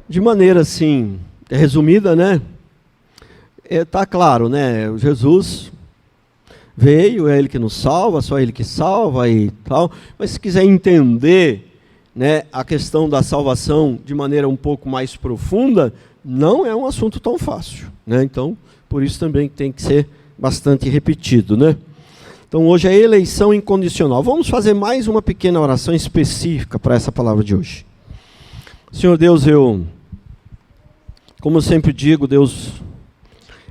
De maneira assim, resumida, né? Tá claro, né? Jesus veio, é Ele que nos salva, só Ele que salva e tal. Mas se quiser entender, né, a questão da salvação de maneira um pouco mais profunda, não é um assunto tão fácil, né? Então, por isso também tem que ser bastante repetido, né? Então, hoje é eleição incondicional. Vamos fazer mais uma pequena oração específica para essa palavra de hoje. Senhor Deus, como eu sempre digo, Deus,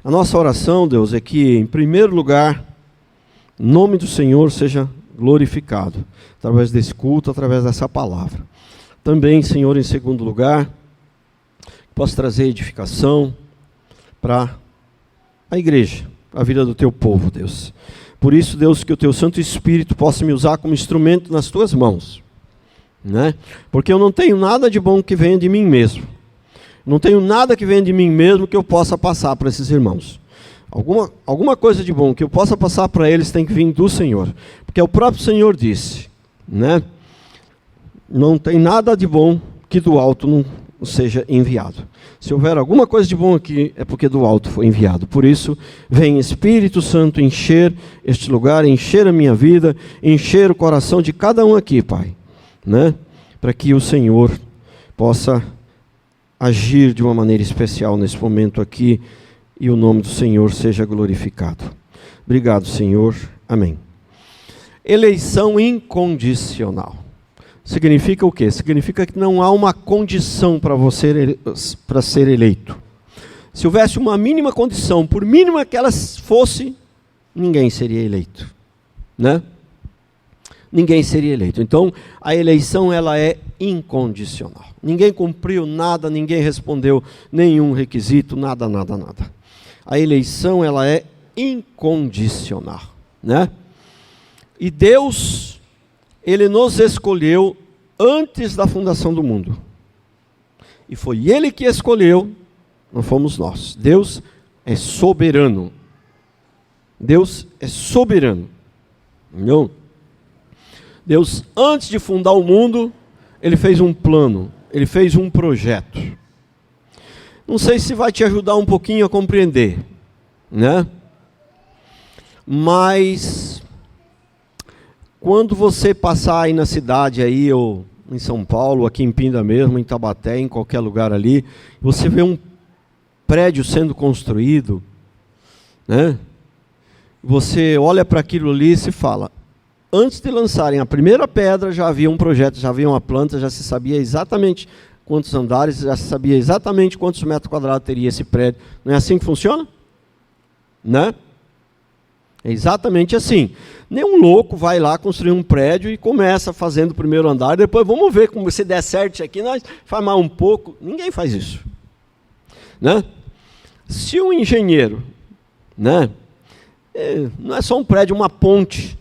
a nossa oração, Deus, é que, em primeiro lugar, o nome do Senhor seja glorificado, através desse culto, através dessa palavra. Também, Senhor, em segundo lugar, possa trazer edificação para a igreja, a vida do teu povo, Deus. Por isso, Deus, que o teu Santo Espírito possa me usar como instrumento nas tuas mãos, né? Porque eu não tenho nada de bom que venha de mim mesmo. Não tenho nada que venha de mim mesmo que eu possa passar para esses irmãos. Alguma coisa de bom que eu possa passar para eles tem que vir do Senhor. Porque o próprio Senhor disse, né? Não tem nada de bom que do alto não seja enviado. Se houver alguma coisa de bom aqui, é porque do alto foi enviado. Por isso, vem Espírito Santo encher este lugar, encher a minha vida, encher o coração de cada um aqui, Pai, né? Para que o Senhor possa agir de uma maneira especial nesse momento aqui e o nome do Senhor seja glorificado. Obrigado, Senhor. Amém. Eleição incondicional. Significa o quê? Significa que não há uma condição para ser eleito. Se houvesse uma mínima condição, por mínima que ela fosse, ninguém seria eleito, né? Ninguém seria eleito. Então, a eleição ela é incondicional. Ninguém cumpriu nada, ninguém respondeu nenhum requisito, nada. A eleição ela é incondicional, né? E Deus, Ele nos escolheu antes da fundação do mundo. E foi Ele que escolheu, não fomos nós. Deus é soberano. Deus é soberano. Não? Deus, antes de fundar o mundo, Ele fez um plano, Ele fez um projeto. Não sei se vai te ajudar um pouquinho a compreender, né? Mas quando você passar aí na cidade aí, ou em São Paulo, aqui em Pinda mesmo, em Taubaté, em qualquer lugar ali, você vê um prédio sendo construído, né? Você olha para aquilo ali e se fala, antes de lançarem a primeira pedra, já havia um projeto, já havia uma planta, já se sabia exatamente quantos andares, já se sabia exatamente quantos metros quadrados teria esse prédio. Não é assim que funciona? Né? É exatamente assim. Nenhum louco vai lá construir um prédio e começa fazendo o primeiro andar, depois vamos ver como se der certo isso aqui, nós faz mais um pouco. Ninguém faz isso. Né? Se um engenheiro, né, não é só um prédio, uma ponte,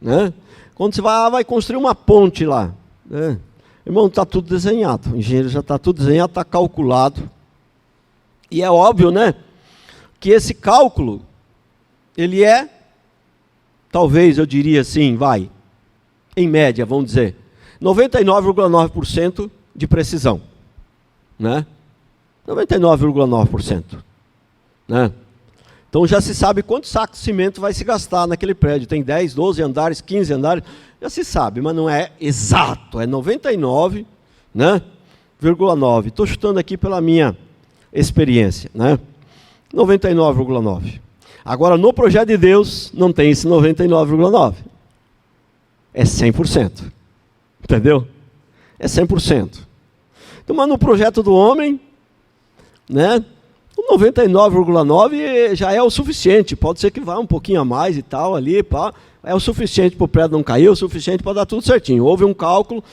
né? Quando você vai construir uma ponte lá, né? Irmão, está tudo desenhado, o engenheiro já está tudo desenhado, está calculado, e é óbvio, né, que esse cálculo, ele é, talvez eu diria assim, em média, vamos dizer, 99,9% de precisão, né? 99,9%, né? Então já se sabe quantos sacos de cimento vai se gastar naquele prédio. Tem 10, 12 andares, 15 andares, já se sabe, mas não é exato, é 99,9%, né? Estou chutando aqui pela minha experiência, né? 99,9%. Agora, no projeto de Deus, não tem esse 99,9%. É 100%. Entendeu? É 100%. Então, mas no projeto do homem, né? 99,9% já é o suficiente, pode ser que vá um pouquinho a mais e tal ali, pá, é o suficiente para o prédio não cair, é o suficiente para dar tudo certinho. Houve um cálculo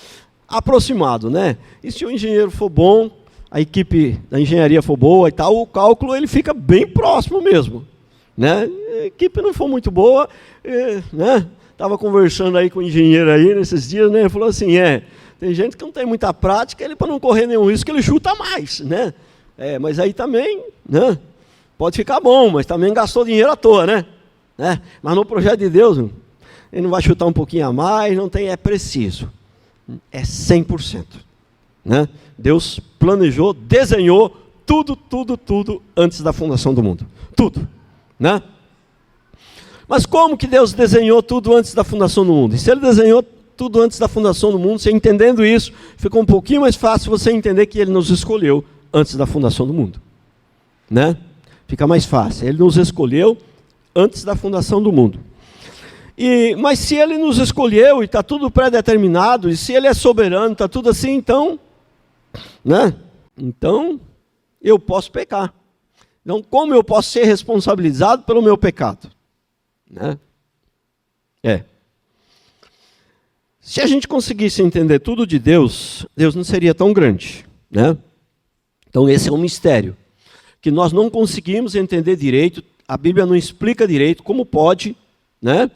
aproximado, né? E se o engenheiro for bom, a equipe da engenharia for boa e tal, o cálculo ele fica bem próximo mesmo, né? A equipe não for muito boa, né? Estava conversando aí com o engenheiro aí nesses dias, né? Ele falou assim, tem gente que não tem muita prática, ele para não correr nenhum risco, ele chuta mais, né? Mas aí também, né, pode ficar bom, mas também gastou dinheiro à toa, né? Mas no projeto de Deus, ele não vai chutar um pouquinho a mais, não tem, é preciso. É 100%. né? Deus planejou, desenhou tudo antes da fundação do mundo. Tudo, né? Mas como que Deus desenhou tudo antes da fundação do mundo? E se Ele desenhou tudo antes da fundação do mundo, você entendendo isso, ficou um pouquinho mais fácil você entender que Ele nos escolheu antes da fundação do mundo, né? Fica mais fácil. Ele nos escolheu antes da fundação do mundo. Mas se Ele nos escolheu e está tudo pré-determinado, e se Ele é soberano, está tudo assim, então, né? Então, eu posso pecar. Então, como eu posso ser responsabilizado pelo meu pecado? Né? Se a gente conseguisse entender tudo de Deus, Deus não seria tão grande, né? Então, esse é um mistério que nós não conseguimos entender direito. A Bíblia não explica direito como pode, né?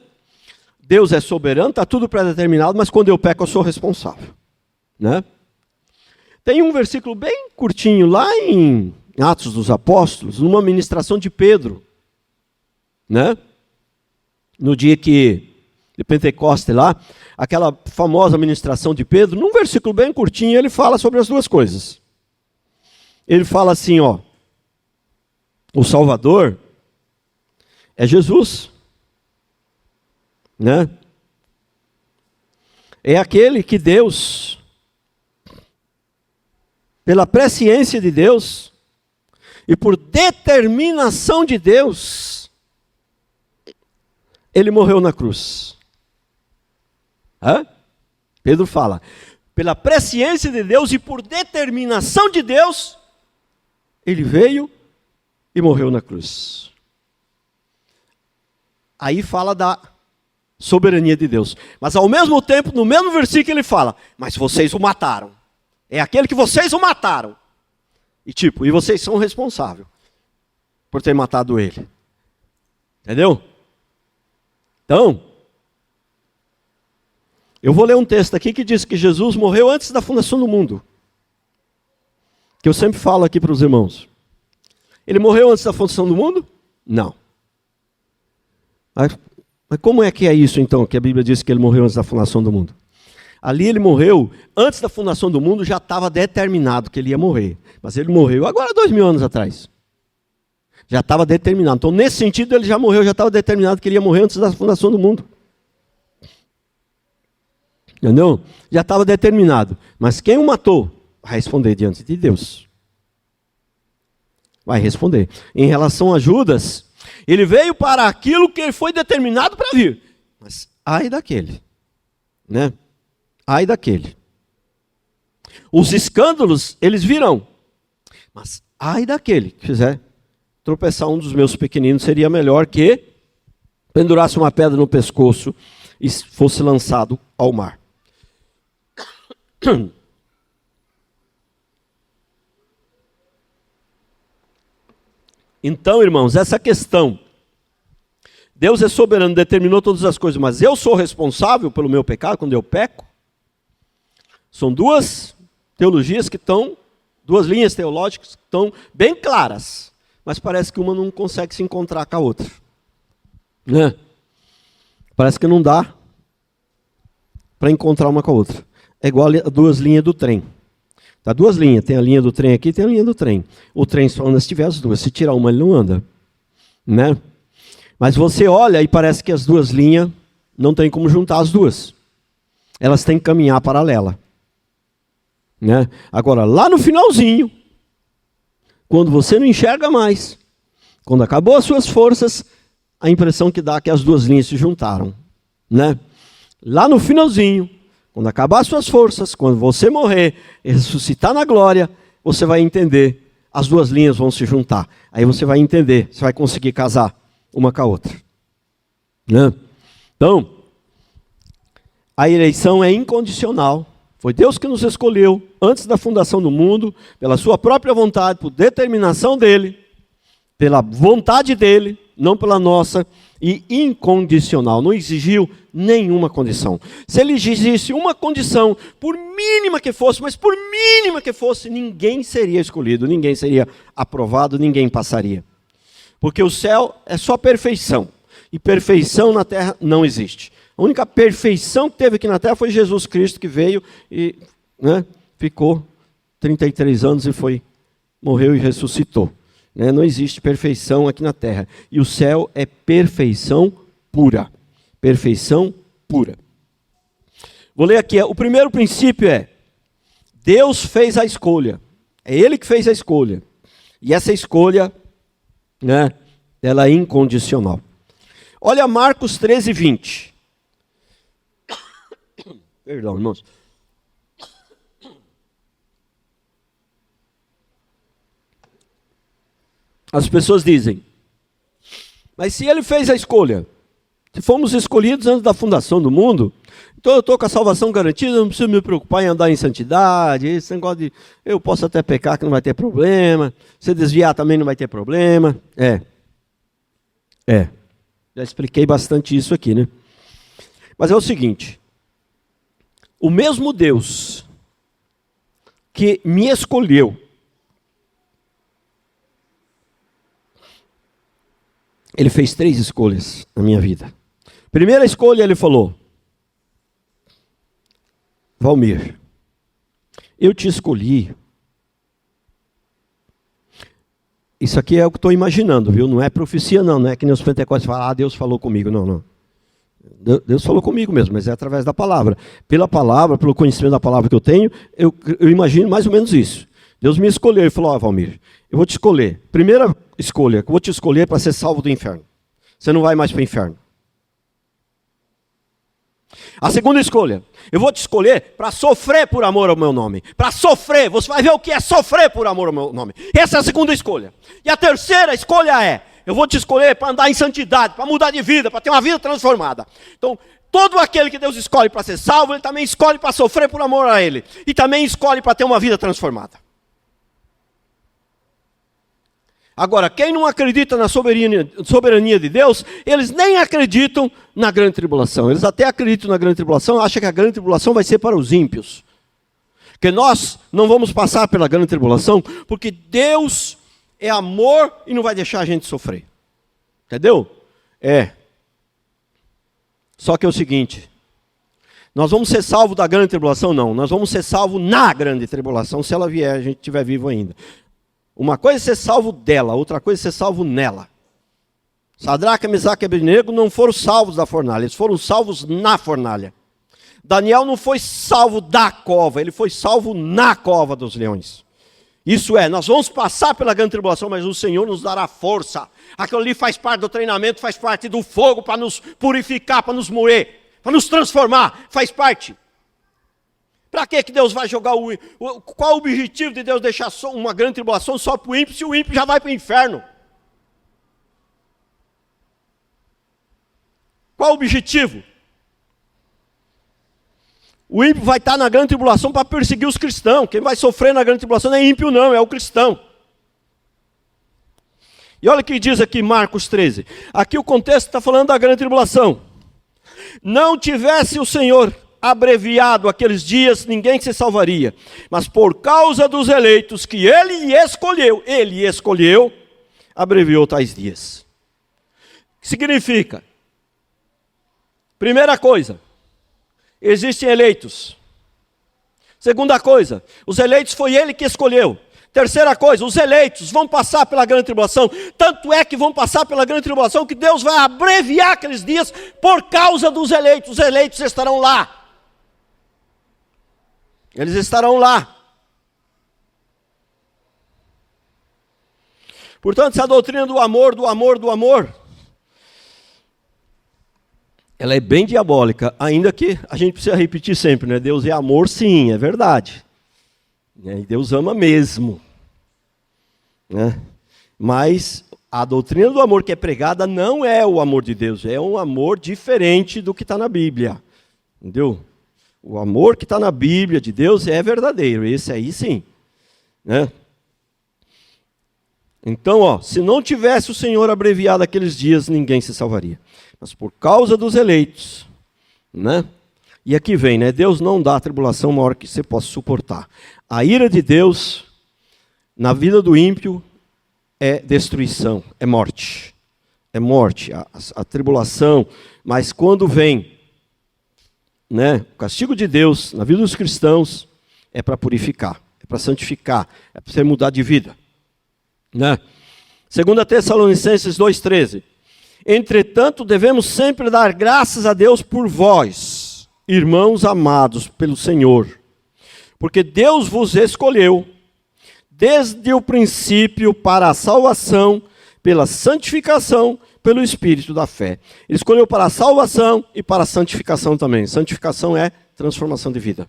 Deus é soberano, está tudo pré-determinado, mas quando eu peco, eu sou responsável, né? Tem um versículo bem curtinho lá em Atos dos Apóstolos, numa ministração de Pedro, né? No dia de Pentecostes lá, aquela famosa ministração de Pedro, num versículo bem curtinho, ele fala sobre as duas coisas. Ele fala assim, ó, o Salvador é Jesus, né? É aquele que Deus, pela presciência de Deus e por determinação de Deus, Ele morreu na cruz. Pedro fala, pela presciência de Deus e por determinação de Deus, Ele veio e morreu na cruz. Aí fala da soberania de Deus. Mas ao mesmo tempo, no mesmo versículo ele fala, mas vocês o mataram. É aquele que vocês o mataram. E vocês são responsáveis por ter matado ele. Entendeu? Então, eu vou ler um texto aqui que diz que Jesus morreu antes da fundação do mundo. Que eu sempre falo aqui para os irmãos. Ele morreu antes da fundação do mundo? Não. Mas como é que é isso então, que a Bíblia diz que ele morreu antes da fundação do mundo? Ali ele morreu, antes da fundação do mundo já estava determinado que ele ia morrer. Mas ele morreu agora 2000 anos atrás. Já estava determinado. Então nesse sentido ele já morreu, já estava determinado que ele ia morrer antes da fundação do mundo. Entendeu? Já estava determinado. Mas quem o matou? Vai responder diante de Deus. Vai responder. Em relação a Judas, ele veio para aquilo que foi determinado para vir. Mas ai daquele, né? Ai daquele. Os escândalos, eles virão. Mas ai daquele que fizer tropeçar um dos meus pequeninos, seria melhor que pendurasse uma pedra no pescoço e fosse lançado ao mar. Então, irmãos, essa questão, Deus é soberano, determinou todas as coisas, mas eu sou responsável pelo meu pecado quando eu peco? São duas teologias que estão, duas linhas teológicas que estão bem claras, mas parece que uma não consegue se encontrar com a outra, né? Parece que não dá para encontrar uma com a outra. É igual a duas linhas do trem. Tá, duas linhas, tem a linha do trem aqui e tem a linha do trem. O trem só anda se tiver as duas, se tirar uma ele não anda, né? Mas você olha e parece que as duas linhas não tem como juntar as duas. Elas têm que caminhar paralela, né? Agora, lá no finalzinho, quando você não enxerga mais, quando acabou as suas forças, a impressão que dá é que as duas linhas se juntaram, né? Lá no finalzinho, quando acabar as suas forças, quando você morrer e ressuscitar na glória, você vai entender, as duas linhas vão se juntar. Aí você vai entender, você vai conseguir casar uma com a outra, né? Então, a eleição é incondicional. Foi Deus que nos escolheu antes da fundação do mundo, pela sua própria vontade, por determinação dele, pela vontade dele, não pela nossa, e incondicional, não exigiu nenhuma condição. Se ele exigisse uma condição, por mínima que fosse, mas por mínima que fosse, ninguém seria escolhido, ninguém seria aprovado, ninguém passaria. Porque o céu é só perfeição, e perfeição na terra não existe. A única perfeição que teve aqui na terra foi Jesus Cristo, que veio e, né, ficou 33 anos e morreu e ressuscitou. Né? Não existe perfeição aqui na terra. E o céu é perfeição pura. Perfeição pura. Vou ler aqui. O primeiro princípio é: Deus fez a escolha. É Ele que fez a escolha. E essa escolha, né, ela é incondicional. Olha Marcos 13, 20. Perdão, irmãos. As pessoas dizem: mas se Ele fez a escolha, se fomos escolhidos antes da fundação do mundo, então eu estou com a salvação garantida, não preciso me preocupar em andar em santidade, esse negócio de eu posso até pecar que não vai ter problema, se desviar também não vai ter problema. Já expliquei bastante isso aqui, né? Mas é o seguinte: o mesmo Deus que me escolheu, Ele fez 3 escolhas na minha vida. Primeira escolha, Ele falou: Valmir, eu te escolhi. Isso aqui é o que estou imaginando, viu? Não é profecia não é que nem os pentecostes falam, Deus falou comigo. Não. Deus falou comigo mesmo, mas é através da palavra. Pela palavra, pelo conhecimento da palavra que eu tenho, eu imagino mais ou menos isso. Deus me escolheu e falou: Valmir, eu vou te escolher. Primeira escolha, eu vou te escolher para ser salvo do inferno. Você não vai mais para o inferno. A segunda escolha, eu vou te escolher para sofrer por amor ao meu nome. Para sofrer, você vai ver o que é sofrer por amor ao meu nome. Essa é a segunda escolha. E a terceira escolha é: eu vou te escolher para andar em santidade, para mudar de vida, para ter uma vida transformada. Então, todo aquele que Deus escolhe para ser salvo, Ele também escolhe para sofrer por amor a Ele. E também escolhe para ter uma vida transformada. Agora, quem não acredita na soberania de Deus, eles nem acreditam na grande tribulação. Eles até acreditam na grande tribulação, acham que a grande tribulação vai ser para os ímpios. Que nós não vamos passar pela grande tribulação, porque Deus é amor e não vai deixar a gente sofrer. Entendeu? Só que é o seguinte: nós vamos ser salvos da grande tribulação? Não. Nós vamos ser salvos na grande tribulação, se ela vier, a gente estiver vivo ainda. Uma coisa é ser salvo dela, outra coisa é ser salvo nela. Sadraque, Mesaque e Abednego não foram salvos da fornalha, eles foram salvos na fornalha. Daniel não foi salvo da cova, ele foi salvo na cova dos leões. Isso é, nós vamos passar pela grande tribulação, mas o Senhor nos dará força. Aquilo ali faz parte do treinamento, faz parte do fogo para nos purificar, para nos moer, para nos transformar, faz parte. Para que Deus vai jogar qual o objetivo de Deus deixar uma grande tribulação só para o ímpio, se o ímpio já vai para o inferno? Qual o objetivo? O ímpio vai estar na grande tribulação para perseguir os cristãos. Quem vai sofrer na grande tribulação não é ímpio não, é o cristão. E olha o que diz aqui Marcos 13. Aqui o contexto está falando da grande tribulação. Não tivesse o Senhor abreviado aqueles dias, ninguém se salvaria. Mas por causa dos eleitos que Ele escolheu, abreviou tais dias. O que significa? Primeira coisa, existem eleitos. Segunda coisa, os eleitos foi Ele que escolheu. Terceira coisa, os eleitos vão passar pela grande tribulação. Tanto é que vão passar pela grande tribulação que Deus vai abreviar aqueles dias por causa dos eleitos. Os eleitos estarão lá. Eles estarão lá. Portanto, essa doutrina do amor, ela é bem diabólica, ainda que a gente precisa repetir sempre, né? Deus é amor, sim, é verdade. E Deus ama mesmo. Né? Mas a doutrina do amor que é pregada não é o amor de Deus, é um amor diferente do que está na Bíblia. Entendeu? O amor que está na Bíblia de Deus é verdadeiro, esse aí sim. Né? Então, se não tivesse o Senhor abreviado aqueles dias, ninguém se salvaria. Mas por causa dos eleitos, né? E aqui vem, né? Deus não dá a tribulação maior que você possa suportar. A ira de Deus na vida do ímpio é destruição, é morte. É morte, a tribulação. Mas quando vem, né, o castigo de Deus na vida dos cristãos é para purificar. É para santificar, é para você mudar de vida. Né? 2 Tessalonicenses 2,13. Entretanto, devemos sempre dar graças a Deus por vós, irmãos amados pelo Senhor, porque Deus vos escolheu desde o princípio para a salvação, pela santificação, pelo Espírito da fé. Ele escolheu para a salvação e para a santificação também. Santificação é transformação de vida.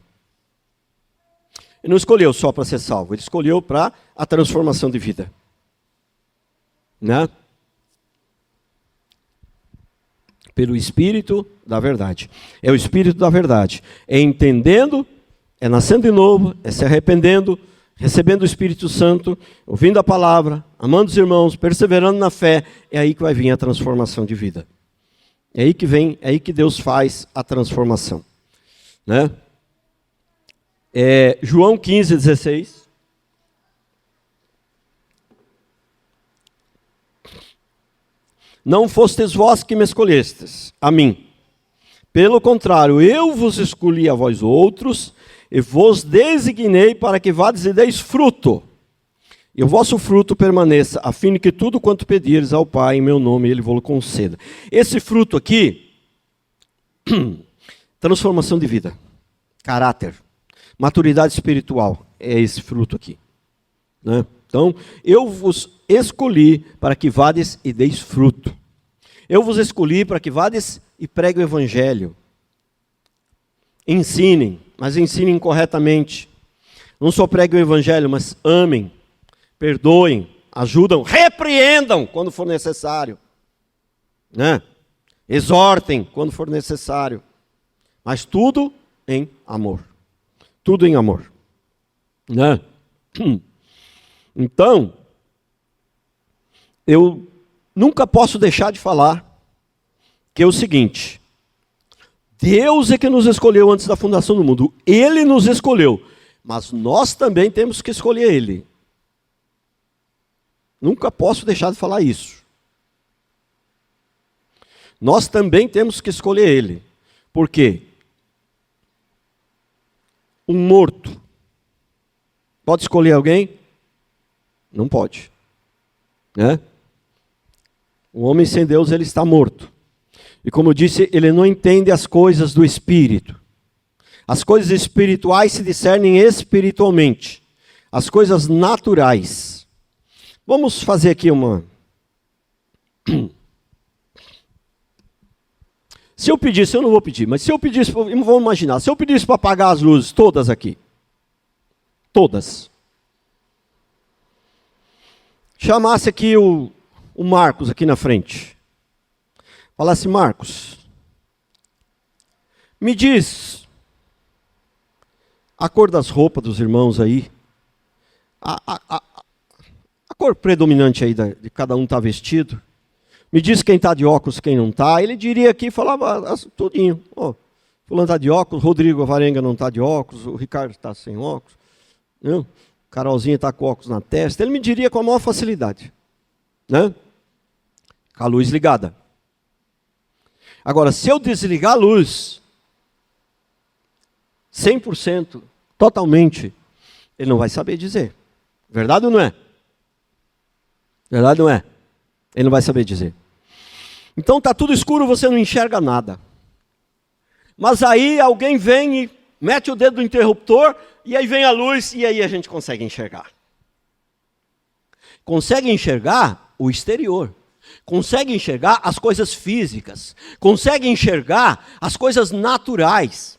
Ele não escolheu só para ser salvo, ele escolheu para a transformação de vida. Né? Pelo Espírito da verdade. É o Espírito da verdade. É entendendo, é nascendo de novo, é se arrependendo, recebendo o Espírito Santo, ouvindo a palavra, amando os irmãos, perseverando na fé. É aí que vai vir a transformação de vida. É aí que vem, é aí que Deus faz a transformação. Né? João 15,16. Não fostes vós que me escolhestes, a mim. Pelo contrário, eu vos escolhi a vós outros, e vos designei para que vades e deis fruto. E o vosso fruto permaneça, a fim de que tudo quanto pedires ao Pai em meu nome, Ele vos conceda. Esse fruto aqui, transformação de vida, caráter, maturidade espiritual, é esse fruto aqui. Né? Então, eu vos escolhi para que vades e deis fruto. Eu vos escolhi para que vades e preguem o Evangelho. Ensinem, mas ensinem corretamente. Não só preguem o Evangelho, mas amem, perdoem, ajudam, repreendam quando for necessário. Né? Exortem quando for necessário. Mas tudo em amor. Tudo em amor. Né? Então, eu nunca posso deixar de falar que é o seguinte: Deus é que nos escolheu antes da fundação do mundo. Ele nos escolheu, mas nós também temos que escolher Ele. Nunca posso deixar de falar isso. Nós também temos que escolher Ele. Por quê? Um morto pode escolher alguém? Não pode. Né? O homem sem Deus, ele está morto. E como eu disse, ele não entende as coisas do Espírito. As coisas espirituais se discernem espiritualmente. As coisas naturais. Vamos fazer aqui uma... Se eu pedisse, eu não vou pedir, mas se eu pedisse, vamos imaginar, se eu pedisse para apagar as luzes todas aqui. Todas. Chamasse aqui o Marcos aqui na frente. Falasse: Marcos, me diz a cor das roupas dos irmãos aí, a cor predominante aí de cada um está vestido. Me diz quem está de óculos, quem não está. Ele diria aqui, falava tudinho. Oh, fulano está de óculos, Rodrigo Varenga não está de óculos, o Ricardo está sem óculos. Não? Carolzinha está com óculos na testa. Ele me diria com a maior facilidade. Né? Com a luz ligada. Agora, se eu desligar a luz, 100%, totalmente, ele não vai saber dizer. Verdade ou não é? Verdade ou não é? Ele não vai saber dizer. Então está tudo escuro, você não enxerga nada. Mas aí alguém vem e mete o dedo no interruptor, e aí vem a luz, e aí a gente consegue enxergar. Consegue enxergar o exterior. Consegue enxergar as coisas físicas. Consegue enxergar as coisas naturais.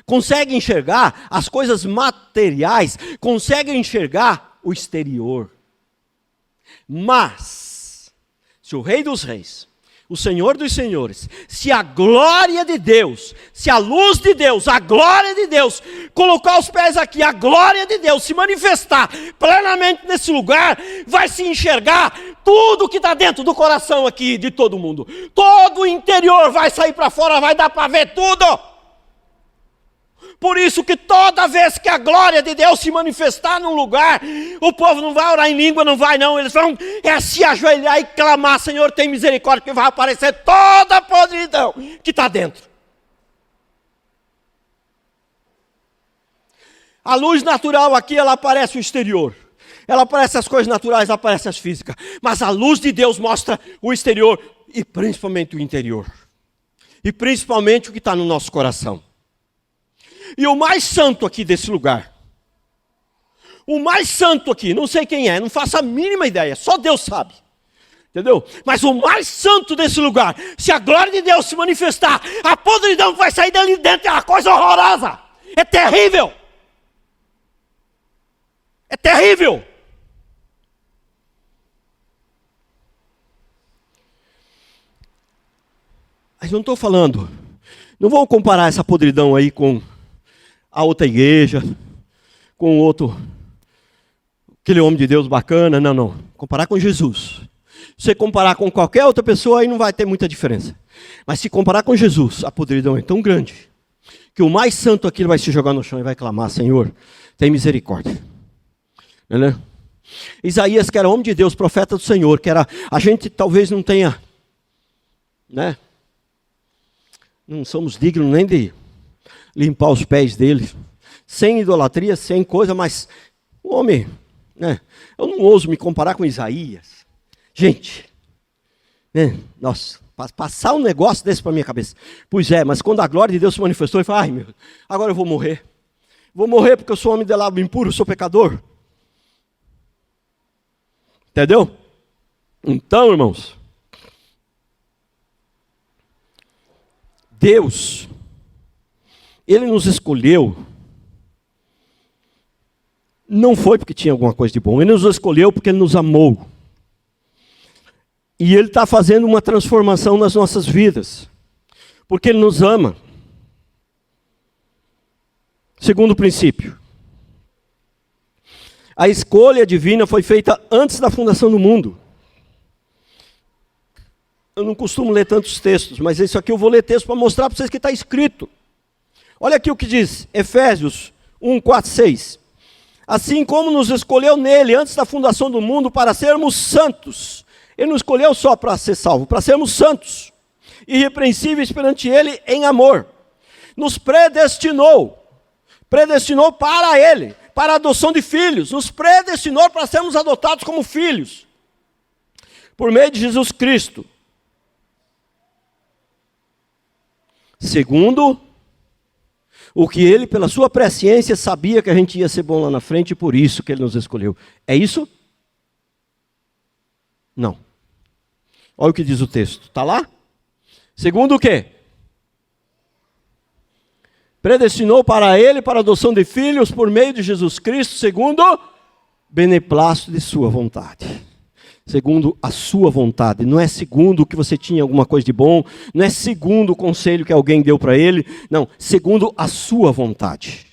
Consegue enxergar as coisas materiais. Consegue enxergar o exterior. Mas, se o Rei dos Reis, o Senhor dos Senhores, se a glória de Deus, se a luz de Deus, a glória de Deus, colocar os pés aqui, a glória de Deus se manifestar plenamente nesse lugar, vai se enxergar tudo que está dentro do coração aqui de todo mundo. Todo o interior vai sair para fora, vai dar para ver tudo. Por isso que toda vez que a glória de Deus se manifestar num lugar, o povo não vai orar em língua, não vai não, eles vão se ajoelhar e clamar: Senhor, tem misericórdia, que vai aparecer toda a podridão que está dentro. A luz natural aqui, ela aparece o exterior. Ela aparece as coisas naturais, aparece as físicas. Mas a luz de Deus mostra o exterior e principalmente o interior. E principalmente o que está no nosso coração. E o mais santo aqui desse lugar. O mais santo aqui, não sei quem é, não faço a mínima ideia, só Deus sabe. Entendeu? Mas o mais santo desse lugar, se a glória de Deus se manifestar, a podridão que vai sair dali dentro é uma coisa horrorosa. É terrível. É terrível. Mas não estou falando, não vou comparar essa podridão aí com a outra igreja, com outro, aquele homem de Deus bacana, não. Comparar com Jesus. Se você comparar com qualquer outra pessoa, aí não vai ter muita diferença. Mas se comparar com Jesus, a podridão é tão grande, que o mais santo aqui vai se jogar no chão e vai clamar, Senhor, tem misericórdia. Entendeu? Isaías, que era homem de Deus, profeta do Senhor, que era, a gente talvez não tenha, né? Não somos dignos nem de limpar os pés dele, sem idolatria, sem coisa, mas o homem, né? Eu não ouso me comparar com Isaías. Gente, né? Nossa, passar um negócio desse para minha cabeça. Pois é, mas quando a glória de Deus se manifestou, ele falou, ai meu, agora eu vou morrer. Vou morrer porque eu sou homem de lábio impuro, sou pecador. Entendeu? Então, irmãos, Deus, Ele nos escolheu, não foi porque tinha alguma coisa de bom, Ele nos escolheu porque Ele nos amou. E Ele está fazendo uma transformação nas nossas vidas, porque Ele nos ama. Segundo princípio, a escolha divina foi feita antes da fundação do mundo. Eu não costumo ler tantos textos, mas isso aqui eu vou ler texto para mostrar para vocês que está escrito. Olha aqui o que diz, Efésios 1, 4, 6. Assim como nos escolheu nele, antes da fundação do mundo, para sermos santos. Ele não escolheu só para ser salvo, para sermos santos. Irrepreensíveis perante ele em amor. Nos predestinou para ele, para a adoção de filhos. Nos predestinou para sermos adotados como filhos. Por meio de Jesus Cristo. Segundo o que ele, pela sua presciência, sabia que a gente ia ser bom lá na frente e por isso que ele nos escolheu. É isso? Não. Olha o que diz o texto. Está lá? Segundo o quê? Predestinou para ele, para a adoção de filhos, por meio de Jesus Cristo, segundo o beneplácito de sua vontade. Segundo a sua vontade, não é segundo o que você tinha alguma coisa de bom, não é segundo o conselho que alguém deu para ele, não, segundo a sua vontade,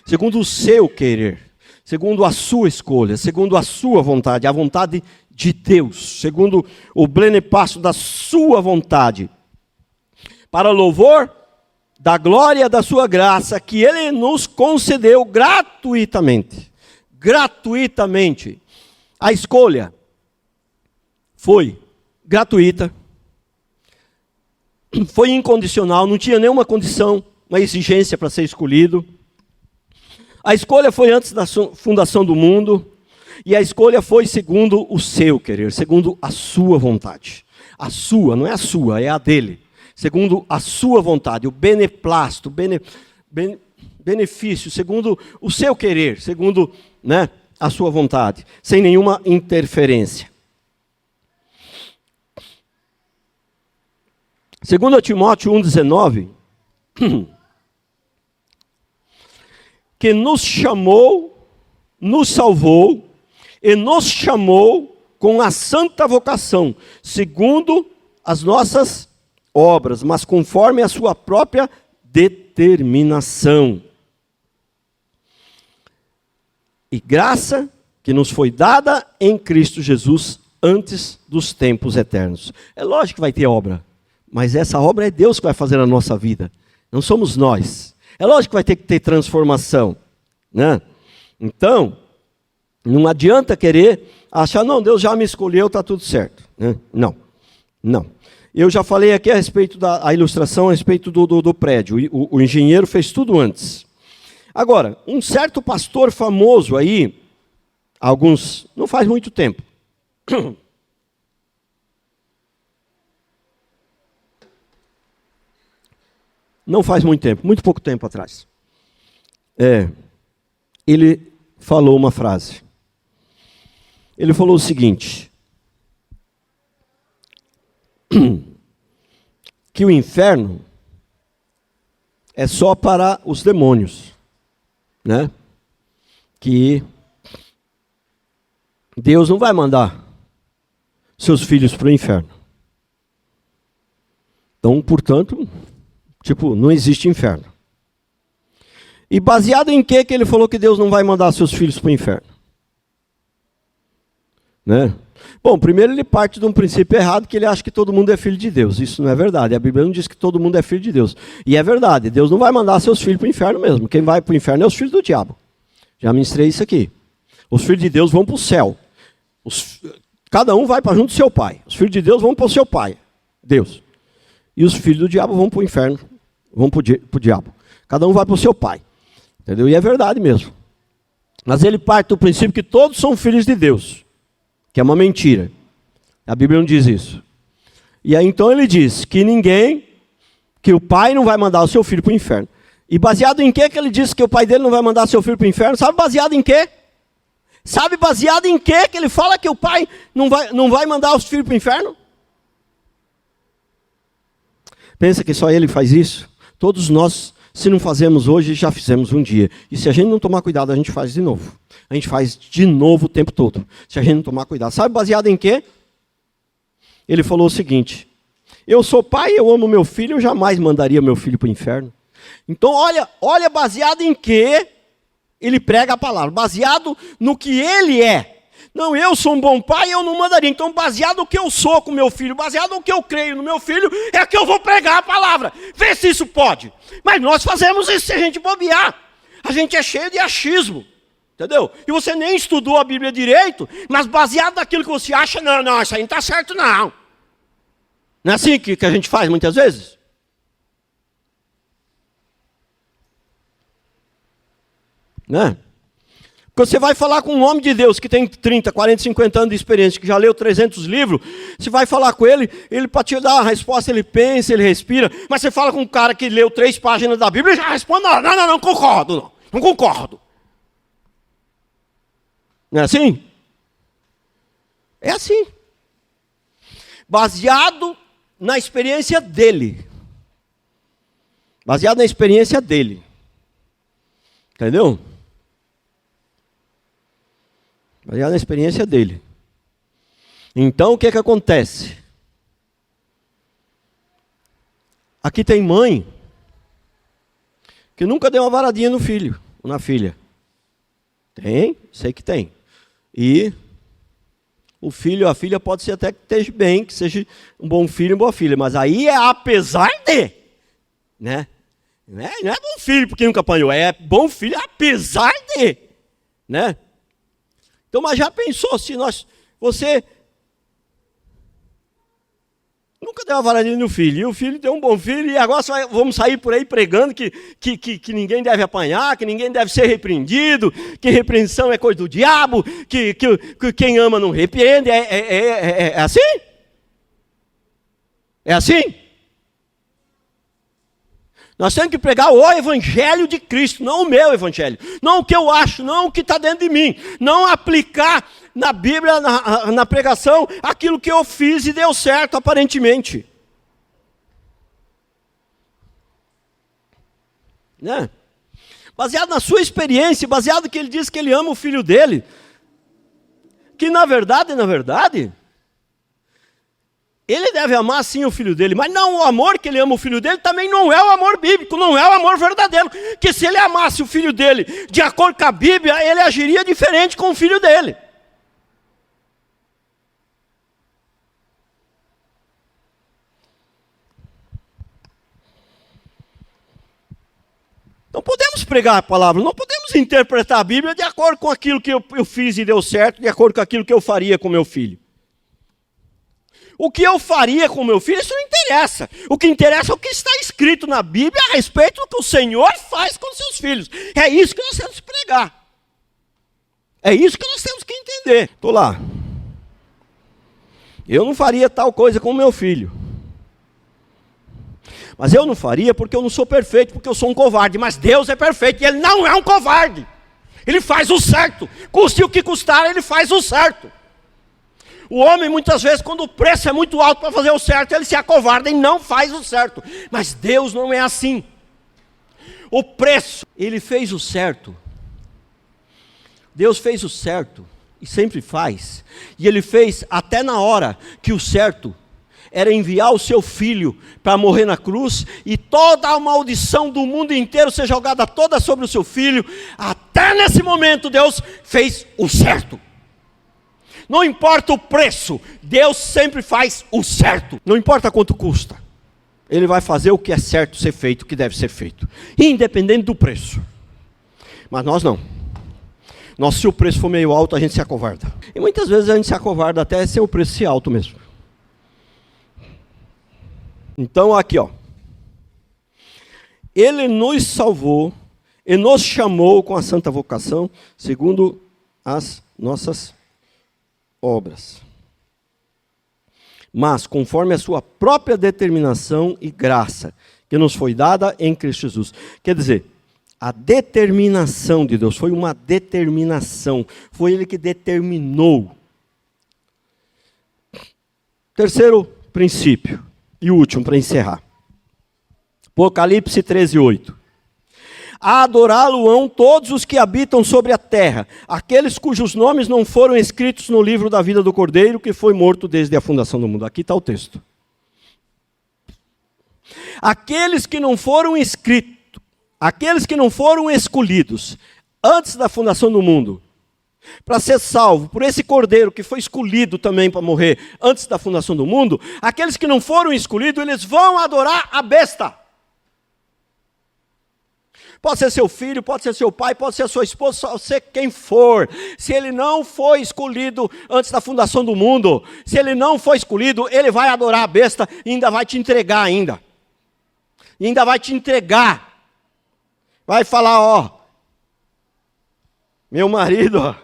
segundo o seu querer, segundo a sua escolha, segundo a sua vontade, a vontade de Deus, segundo o beneplácito da sua vontade, para louvor da glória da sua graça, que ele nos concedeu gratuitamente, a escolha foi gratuita, foi incondicional, não tinha nenhuma condição, uma exigência para ser escolhido. A escolha foi antes da fundação do mundo, e a escolha foi segundo o seu querer, segundo a sua vontade. A sua, não é a sua, é a dele. Segundo a sua vontade, o beneplácito, benefício, segundo o seu querer, segundo, né, a sua vontade, sem nenhuma interferência. Segundo Timóteo 1,19, que nos chamou, nos salvou e nos chamou com a santa vocação, segundo as nossas obras, mas conforme a sua própria determinação. E graça que nos foi dada em Cristo Jesus antes dos tempos eternos. É lógico que vai ter obra. Mas essa obra é Deus que vai fazer na nossa vida. Não somos nós. É lógico que vai ter que ter transformação, né? Então, não adianta querer achar, não, Deus já me escolheu, está tudo certo. Né? Não. Eu já falei aqui a respeito da ilustração, a respeito do prédio. O engenheiro fez tudo antes. Agora, um certo pastor famoso aí, não faz muito tempo, não faz muito tempo, muito pouco tempo atrás, ele falou uma frase. Ele falou o seguinte, que o inferno é só para os demônios, né? Que Deus não vai mandar seus filhos para o inferno. Então, portanto, não existe inferno. E baseado em que ele falou que Deus não vai mandar seus filhos para o inferno? Né? Bom, primeiro ele parte de um princípio errado, que ele acha que todo mundo é filho de Deus. Isso não é verdade. A Bíblia não diz que todo mundo é filho de Deus. E é verdade, Deus não vai mandar seus filhos para o inferno mesmo. Quem vai para o inferno é os filhos do diabo. Já ministrei isso aqui. Os filhos de Deus vão para o céu. Cada um vai para junto do seu pai. Os filhos de Deus vão para o seu pai, Deus. E os filhos do diabo vão para o inferno, vão para o diabo. Cada um vai para o seu pai. Entendeu? E é verdade mesmo. Mas ele parte do princípio que todos são filhos de Deus. Que é uma mentira. A Bíblia não diz isso. E aí então ele diz que o pai não vai mandar o seu filho para o inferno. E baseado em que ele disse que o pai dele não vai mandar o seu filho para o inferno? Sabe baseado em quê? Sabe baseado em que ele fala que o pai não vai mandar os filhos para o inferno? Pensa que só ele faz isso? Todos nós, se não fazemos hoje, já fizemos um dia. E se a gente não tomar cuidado, a gente faz de novo. A gente faz de novo o tempo todo. Se a gente não tomar cuidado. Sabe baseado em quê? Ele falou o seguinte: eu sou pai, eu amo meu filho, eu jamais mandaria meu filho para o inferno. Então olha baseado em quê ele prega a palavra. Baseado no que ele é. Não, eu sou um bom pai, eu não mandaria. Então baseado no que eu sou com meu filho, baseado no que eu creio no meu filho, é que eu vou pregar a palavra. Vê se isso pode. Mas nós fazemos isso se a gente bobear. A gente é cheio de achismo. Entendeu? E você nem estudou a Bíblia direito, mas baseado naquilo que você acha, não, isso aí não está certo não. Não é assim que a gente faz muitas vezes? Né? Porque você vai falar com um homem de Deus que tem 30, 40, 50 anos de experiência, que já leu 300 livros, você vai falar com ele para te dar a resposta, ele pensa, ele respira, mas você fala com um cara que leu 3 páginas da Bíblia e já responde, não concordo, não concordo. Não é assim? É assim. Baseado na experiência dele. Baseado na experiência dele. Entendeu? Baseado na experiência dele. Então, o que acontece? Aqui tem mãe que nunca deu uma varadinha no filho ou na filha. Tem, sei que tem. E o filho, a filha pode ser até que esteja bem, que seja um bom filho e uma boa filha, mas aí é apesar de, né? Não é bom filho porque nunca apanhou, é bom filho apesar de, né? Então, mas já pensou se você nunca deu uma varadinha no filho, e o filho deu um bom filho, e agora vamos sair por aí pregando que ninguém deve apanhar, que ninguém deve ser repreendido, que repreensão é coisa do diabo, que quem ama não repreende, é assim? É assim? Nós temos que pregar o evangelho de Cristo, não o meu evangelho, não o que eu acho, não o que está dentro de mim, não aplicar na Bíblia, na pregação, aquilo que eu fiz e deu certo aparentemente. Né? Baseado na sua experiência, baseado que ele diz que ele ama o filho dele, que na verdade, ele deve amar sim o filho dele, mas não o amor que ele ama o filho dele também não é o amor bíblico, não é o amor verdadeiro. Que se ele amasse o filho dele de acordo com a Bíblia, ele agiria diferente com o filho dele. Não podemos pregar a palavra, não podemos interpretar a Bíblia de acordo com aquilo que eu fiz e deu certo, de acordo com aquilo que eu faria com meu filho. O que eu faria com meu filho, isso não interessa. O que interessa é o que está escrito na Bíblia a respeito do que o Senhor faz com os seus filhos. É isso que nós temos que pregar. É isso que nós temos que entender. Estou lá. Eu não faria tal coisa com o meu filho. Mas eu não faria porque eu não sou perfeito, porque eu sou um covarde. Mas Deus é perfeito e Ele não é um covarde. Ele faz o certo. Custe o que custar, Ele faz o certo. O homem, muitas vezes, quando o preço é muito alto para fazer o certo, ele se acovarda e não faz o certo. Mas Deus não é assim. O preço, Ele fez o certo. Deus fez o certo e sempre faz. E Ele fez até na hora que o certo era enviar o seu filho para morrer na cruz e toda a maldição do mundo inteiro ser jogada toda sobre o seu filho. Até nesse momento Deus fez o certo. Não importa o preço, Deus sempre faz o certo. Não importa quanto custa, Ele vai fazer o que é certo ser feito, o que deve ser feito, independente do preço. Mas nós não. Nós, se o preço for meio alto, a gente se acovarda. E muitas vezes a gente se acovarda até sem o preço ser alto mesmo. Então aqui, ó. Ele nos salvou e nos chamou com a santa vocação, segundo as nossas obras. Mas conforme a sua própria determinação e graça, que nos foi dada em Cristo Jesus. Quer dizer, a determinação de Deus foi uma determinação. Foi Ele que determinou. Terceiro princípio. E último, para encerrar. Apocalipse 13:8. Adorá-lo-ão todos os que habitam sobre a terra, aqueles cujos nomes não foram escritos no livro da vida do Cordeiro, que foi morto desde a fundação do mundo. Aqui está o texto. Aqueles que não foram escritos, aqueles que não foram escolhidos antes da fundação do mundo, para ser salvo por esse Cordeiro que foi escolhido também para morrer antes da fundação do mundo, aqueles que não foram escolhidos, eles vão adorar a besta. Pode ser seu filho, pode ser seu pai, pode ser sua esposa, pode ser quem for. Se ele não foi escolhido antes da fundação do mundo, se ele não foi escolhido, ele vai adorar a besta e ainda vai te entregar ainda. E ainda vai te entregar. Vai falar, ó, meu marido, ó,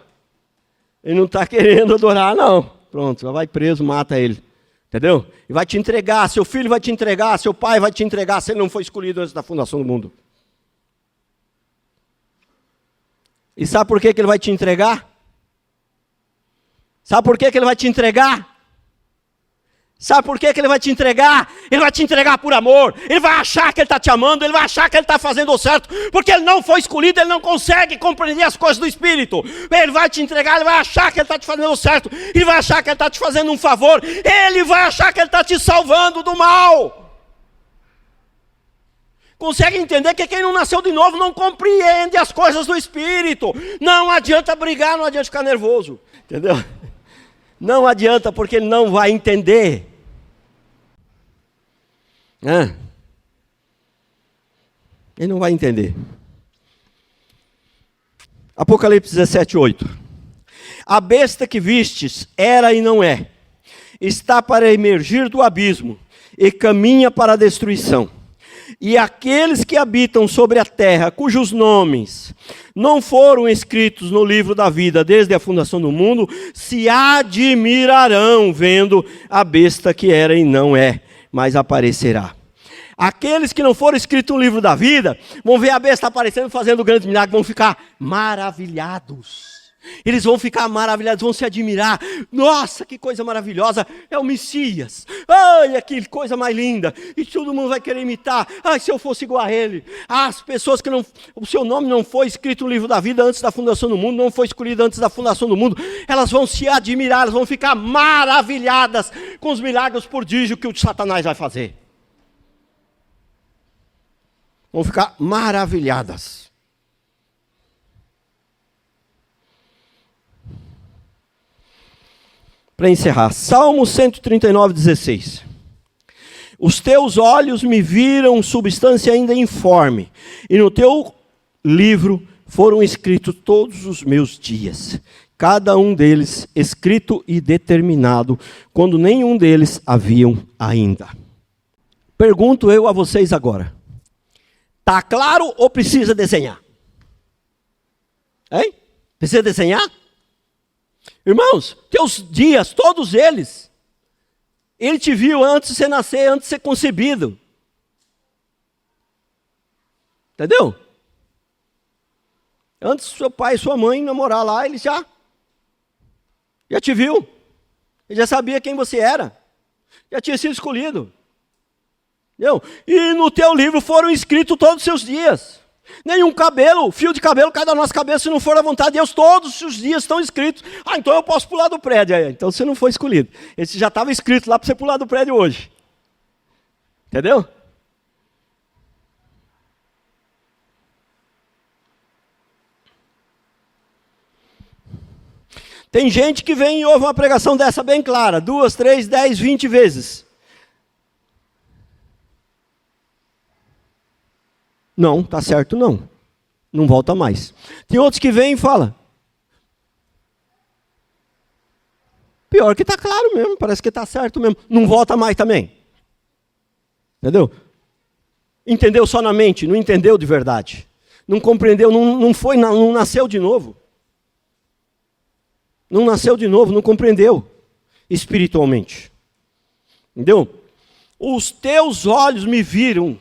ele não está querendo adorar não. Pronto, já vai preso, mata ele. Entendeu? E vai te entregar, seu filho vai te entregar, seu pai vai te entregar, se ele não foi escolhido antes da fundação do mundo. E sabe por que ele vai te entregar? Sabe por que ele vai te entregar? Sabe por que ele vai te entregar? Ele vai te entregar por amor. Ele vai achar que ele está te amando, ele vai achar que ele está fazendo o certo, porque ele não foi escolhido, ele não consegue compreender as coisas do Espírito. Ele vai te entregar, ele vai achar que ele está te fazendo o certo, ele vai achar que ele está te fazendo um favor, ele vai achar que ele está te salvando do mal. Consegue entender que quem não nasceu de novo não compreende as coisas do Espírito. Não adianta brigar, não adianta ficar nervoso. Entendeu? Não adianta, porque ele não vai entender. Ele não vai entender. Apocalipse 17:8. A besta que vistes era e não é. Está para emergir do abismo e caminha para a destruição. E aqueles que habitam sobre a terra, cujos nomes não foram escritos no livro da vida desde a fundação do mundo, se admirarão vendo a besta que era e não é, mas aparecerá. Aqueles que não foram escritos no livro da vida, vão ver a besta aparecendo, fazendo grandes milagres, vão ficar maravilhados. Eles vão ficar maravilhados, vão se admirar. Nossa, que coisa maravilhosa, é o Messias. Olha que coisa mais linda. E todo mundo vai querer imitar. Ai, se eu fosse igual a ele. As pessoas que não, o seu nome não foi escrito no livro da vida antes da fundação do mundo, não foi escolhido antes da fundação do mundo, elas vão se admirar, elas vão ficar maravilhadas com os milagres prodígios que o Satanás vai fazer. Vão ficar maravilhadas. Para encerrar, Salmo 139:16. Os teus olhos me viram substância ainda informe, e no teu livro foram escritos todos os meus dias, cada um deles escrito e determinado, quando nenhum deles haviam ainda. Pergunto eu a vocês agora. Está claro ou precisa desenhar? Hein? Precisa desenhar? Irmãos, teus dias, todos eles, Ele te viu antes de você nascer, antes de ser concebido. Entendeu? Antes do seu pai e sua mãe namorar lá, Ele já te viu. Ele já sabia quem você era. Já tinha sido escolhido. Entendeu? E no teu livro foram escritos todos os seus dias. Nenhum cabelo, fio de cabelo cai da nossa cabeça se não for a vontade de Deus. Todos os dias estão escritos. Ah, então eu posso pular do prédio. Então você não foi escolhido. Esse já estava escrito lá para você pular do prédio hoje. Entendeu? Tem gente que vem e ouve uma pregação dessa bem clara. 2, 3, 10, 20 vezes. Não, tá certo não. Não volta mais. Tem outros que vêm e falam. Pior que tá claro mesmo, parece que tá certo mesmo. Não volta mais também. Entendeu? Entendeu só na mente, não entendeu de verdade. Não compreendeu, não nasceu de novo. Não nasceu de novo, não compreendeu espiritualmente. Entendeu? Os teus olhos me viram.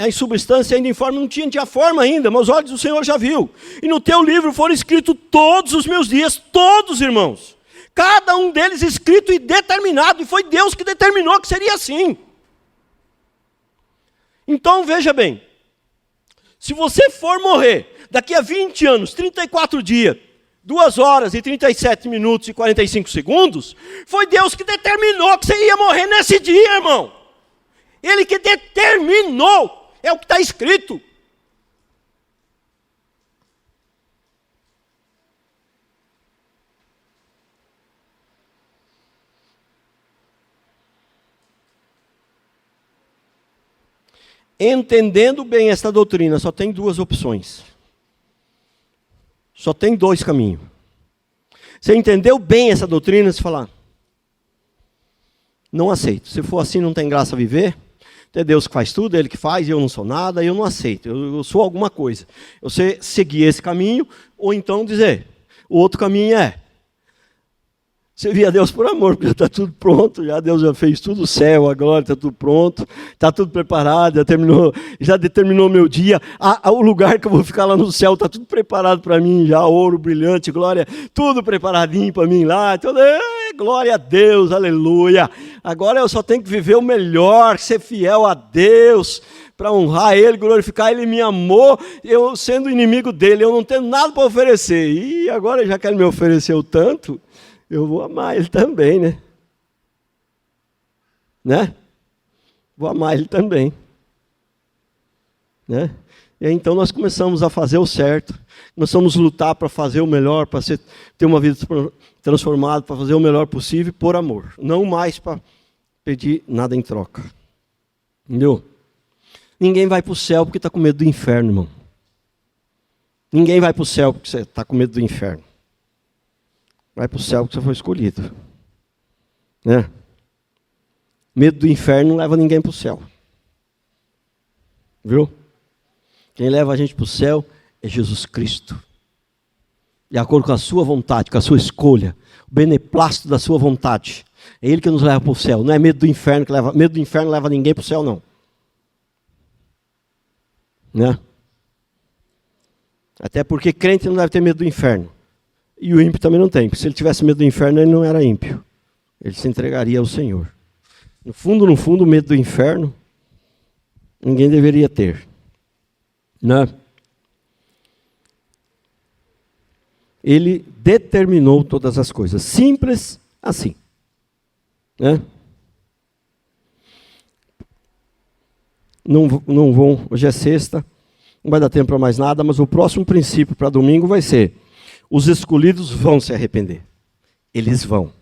Em substância ainda em forma, não tinha forma ainda, mas os olhos do Senhor já viu. E no teu livro foram escritos todos os meus dias, todos, irmãos. Cada um deles escrito e determinado, e foi Deus que determinou que seria assim. Então, veja bem, se você for morrer daqui a 20 anos, 34 dias, 2 horas e 37 minutos e 45 segundos, foi Deus que determinou que você ia morrer nesse dia, irmão. Ele que determinou. É o que está escrito. Entendendo bem esta doutrina, só tem 2 opções. Só tem 2 caminhos. Você entendeu bem essa doutrina, você fala, não aceito. Se for assim, não tem graça viver. É Deus que faz tudo, Ele que faz, e eu não sou nada, e eu não aceito, eu sou alguma coisa. Você seguir esse caminho, ou então dizer, o outro caminho é, servir a Deus por amor, porque já está tudo pronto, já Deus já fez tudo, o céu, a glória, está tudo pronto, está tudo preparado, já determinou o meu dia, o lugar que eu vou ficar lá no céu, está tudo preparado para mim já, ouro brilhante, glória, tudo preparadinho para mim lá, tudo, glória a Deus, aleluia. Agora eu só tenho que viver o melhor, ser fiel a Deus, para honrar Ele, glorificar Ele, me amou, eu sendo inimigo dEle, eu não tenho nada para oferecer, e agora já que Ele me ofereceu tanto, eu vou amar Ele também, né? Vou amar Ele também. Né? E aí, então nós começamos a fazer o certo, começamos a lutar para fazer o melhor, para ter uma vida transformada, para fazer o melhor possível por amor. Não mais para pedir nada em troca. Entendeu? Ninguém vai para o céu porque está com medo do inferno, irmão. Ninguém vai para o céu porque você está com medo do inferno. Vai para o céu porque você foi escolhido. Né? Medo do inferno não leva ninguém para o céu. Viu? Quem leva a gente para o céu é Jesus Cristo. De acordo com a sua vontade, com a sua escolha, o beneplácito da sua vontade. É Ele que nos leva para o céu. Não é medo do inferno que leva. Medo do inferno não leva ninguém para o céu, não. Né? Até porque crente não deve ter medo do inferno. E o ímpio também não tem, porque se ele tivesse medo do inferno, ele não era ímpio. Ele se entregaria ao Senhor. No fundo, o medo do inferno, ninguém deveria ter. Né? Ele determinou todas as coisas. Simples assim. Né? Não vão, hoje é sexta, não vai dar tempo para mais nada, mas o próximo princípio para domingo vai ser: os escolhidos vão se arrepender. Eles vão.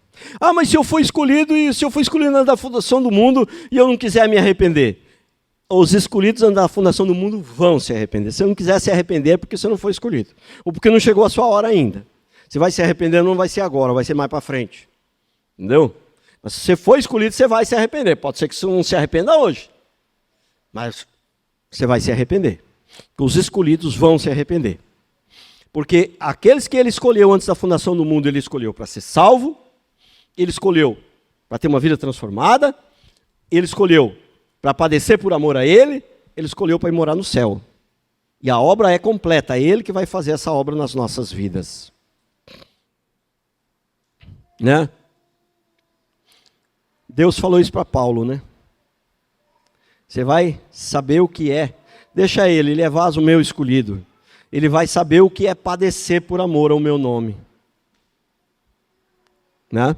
Ah, mas se eu for escolhido antes da fundação do mundo e eu não quiser me arrepender? Os escolhidos antes da fundação do mundo vão se arrepender. Se eu não quiser se arrepender é porque você não foi escolhido. Ou porque não chegou a sua hora ainda. Você vai se arrepender, não vai ser agora, vai ser mais para frente. Entendeu? Mas se você for escolhido, você vai se arrepender. Pode ser que você não se arrependa hoje, mas você vai se arrepender. Os escolhidos vão se arrepender. Porque aqueles que ele escolheu antes da fundação do mundo, ele escolheu para ser salvo, ele escolheu para ter uma vida transformada, ele escolheu para padecer por amor a ele escolheu para ir morar no céu. E a obra é completa, é ele que vai fazer essa obra nas nossas vidas. Né? Deus falou isso para Paulo, né? Você vai saber o que é. Deixa ele é vaso meu escolhido. Ele vai saber o que é padecer por amor ao meu nome. Né?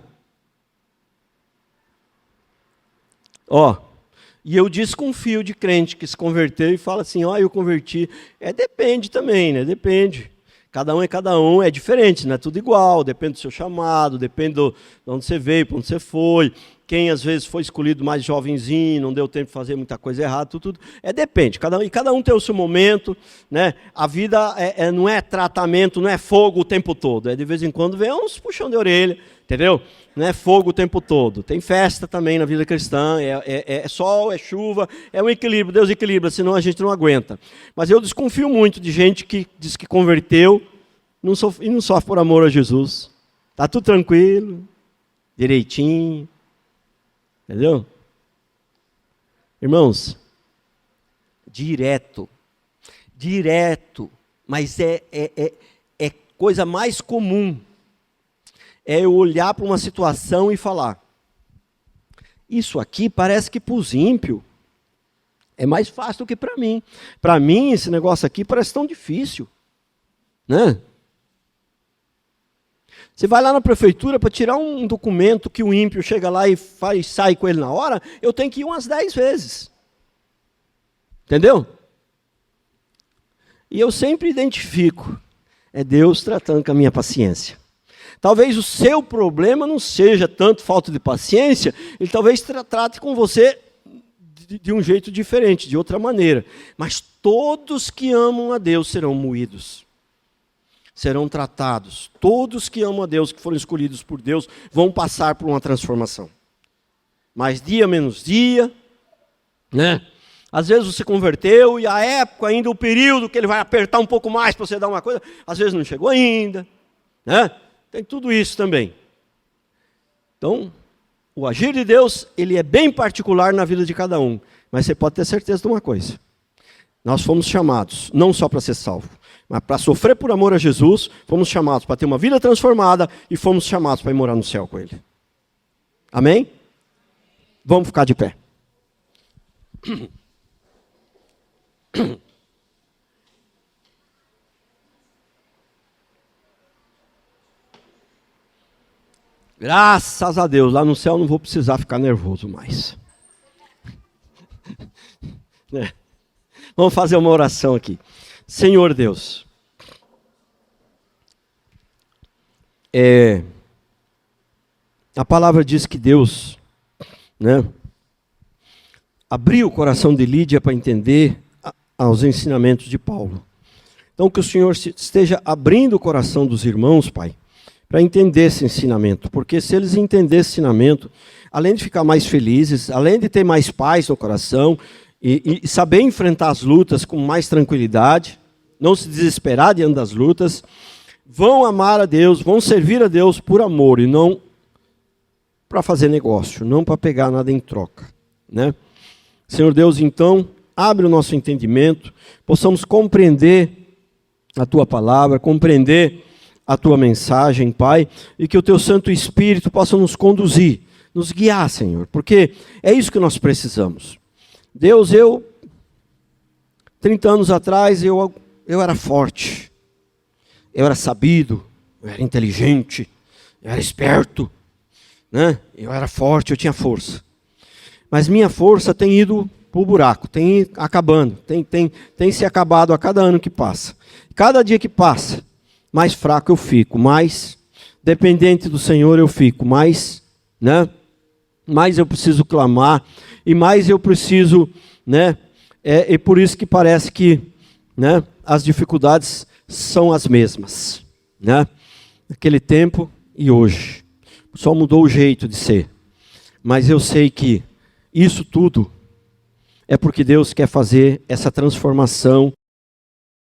E eu desconfio de crente que se converteu e fala assim, eu converti. Depende também, né? Depende. Cada um, é diferente, não é tudo igual, depende do seu chamado, depende de onde você veio, para onde você foi. Quem às vezes foi escolhido mais jovenzinho, não deu tempo de fazer muita coisa errada, tudo. Depende, cada um tem o seu momento, né? A vida não é tratamento, não é fogo o tempo todo. De vez em quando vem uns puxão de orelha, entendeu? Não é fogo o tempo todo. Tem festa também na vida cristã, é sol, é chuva, é um equilíbrio, Deus equilibra, senão a gente não aguenta. Mas eu desconfio muito de gente que diz que converteu e não sofre por amor a Jesus. Está tudo tranquilo, direitinho. Entendeu? Irmãos, direto, mas é coisa mais comum, é eu olhar para uma situação e falar, isso aqui parece que para os ímpios é mais fácil do que para mim. Para mim, esse negócio aqui parece tão difícil, né? Você vai lá na prefeitura para tirar um documento que o ímpio chega lá e sai com ele na hora, eu tenho que ir umas 10 vezes. Entendeu? E eu sempre identifico, é Deus tratando com a minha paciência. Talvez o seu problema não seja tanto falta de paciência, ele talvez trate com você de um jeito diferente, de outra maneira. Mas todos que amam a Deus serão moídos. Serão tratados. Todos que amam a Deus, que foram escolhidos por Deus, vão passar por uma transformação. Mais dia, menos dia, né? Às vezes você converteu e a época, ainda o período que ele vai apertar um pouco mais para você dar uma coisa, às vezes não chegou ainda, né? Tem tudo isso também. Então, o agir de Deus, ele é bem particular na vida de cada um. Mas você pode ter certeza de uma coisa. Nós fomos chamados, não só para ser salvo, mas para sofrer por amor a Jesus, fomos chamados para ter uma vida transformada e fomos chamados para ir morar no céu com Ele. Amém? Vamos ficar de pé. Graças a Deus, lá no céu não vou precisar ficar nervoso mais. Vamos fazer uma oração aqui. Senhor Deus, a palavra diz que Deus, né, abriu o coração de Lídia para entender os ensinamentos de Paulo. Então que o Senhor esteja abrindo o coração dos irmãos, Pai, para entender esse ensinamento, porque se eles entenderem esse ensinamento, além de ficar mais felizes, além de ter mais paz no coração, e saber enfrentar as lutas com mais tranquilidade, não se desesperar diante das lutas, vão amar a Deus, vão servir a Deus por amor e não para fazer negócio, não para pegar nada em troca, né? Senhor Deus, então, abre o nosso entendimento, possamos compreender a Tua palavra, compreender a Tua mensagem, Pai, e que o Teu Santo Espírito possa nos conduzir, nos guiar, Senhor, porque é isso que nós precisamos. Deus, 30 anos atrás, eu era forte, eu era sabido, eu era inteligente, eu era esperto, né? Eu era forte, eu tinha força. Mas minha força tem ido para o buraco, tem ido acabando, tem se acabado a cada ano que passa. Cada dia que passa, mais fraco eu fico, mais dependente do Senhor eu fico, mais, né? Mais eu preciso clamar e mais eu preciso, né? E por isso que parece que, né, as dificuldades são as mesmas, né? Naquele tempo e hoje. Só mudou o jeito de ser. Mas eu sei que isso tudo é porque Deus quer fazer essa transformação